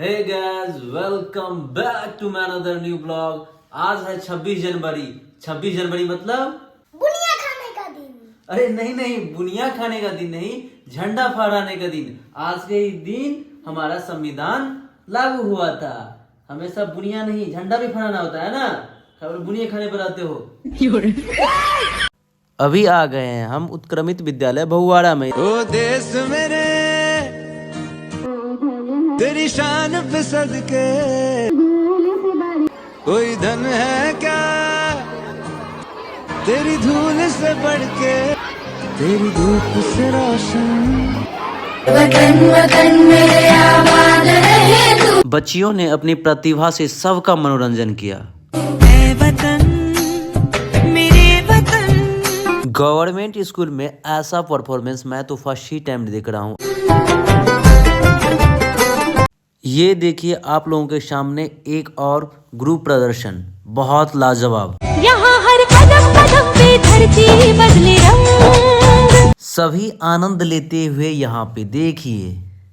Hey guys, welcome back to my another new blog. आज है 26 जनवरी। 26 जनवरी मतलब बुनिया खाने का दिन। अरे नहीं, बुनिया खाने का दिन नहीं, झंडा फहराने का दिन। आज के ही दिन हमारा संविधान लागू हुआ था। हमेशा बुनिया नहीं, झंडा भी फहराना होता है ना। खबर बुनिया खाने पर आते हो। अभी आ गए हैं हम उत्क्रमित विद्यालय बहुवाड़ा में। ओ देश मेरे तेरी शान पे सदके कोई धन है क्या तेरी धूल से बढ़ के, तेरी धूप से रोशन। वतन वतन मेरे आबाद रहे तू। बच्चियों ने अपनी प्रतिभा से सबका मनोरंजन किया। गवर्नमेंट स्कूल में ऐसा परफॉर्मेंस मैं तो फर्स्ट ही टाइम देख रहा हूँ। ये देखिए आप लोगों के सामने एक और ग्रुप प्रदर्शन, बहुत लाजवाब। यहाँ हर कदम कदम पे धरती बदले रंग, सभी आनंद लेते हुए यहाँ पे देखिए।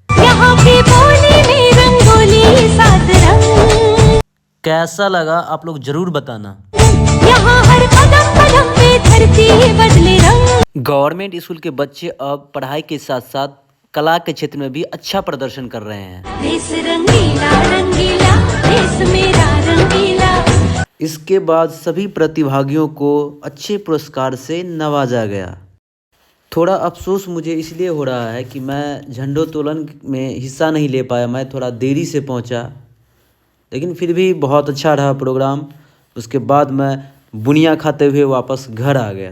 यहाँ पे बोली में रंगोली सात रंग। कैसा लगा आप लोग जरूर बताना। यहाँ हर कदम कदम पे धरती बदले रंग। गवर्नमेंट स्कूल के बच्चे अब पढ़ाई के साथ साथ कला के क्षेत्र में भी अच्छा प्रदर्शन कर रहे हैं। देश रंगीला रंगीला, देश मेरा रंगीला। इसके बाद सभी प्रतिभागियों को अच्छे पुरस्कार से नवाजा गया। थोड़ा अफसोस मुझे इसलिए हो रहा है कि मैं झंडोत्तोलन में हिस्सा नहीं ले पाया। मैं थोड़ा देरी से पहुंचा, लेकिन फिर भी बहुत अच्छा रहा प्रोग्राम। उसके बाद मैं बुनिया खाते हुए वापस घर आ गया।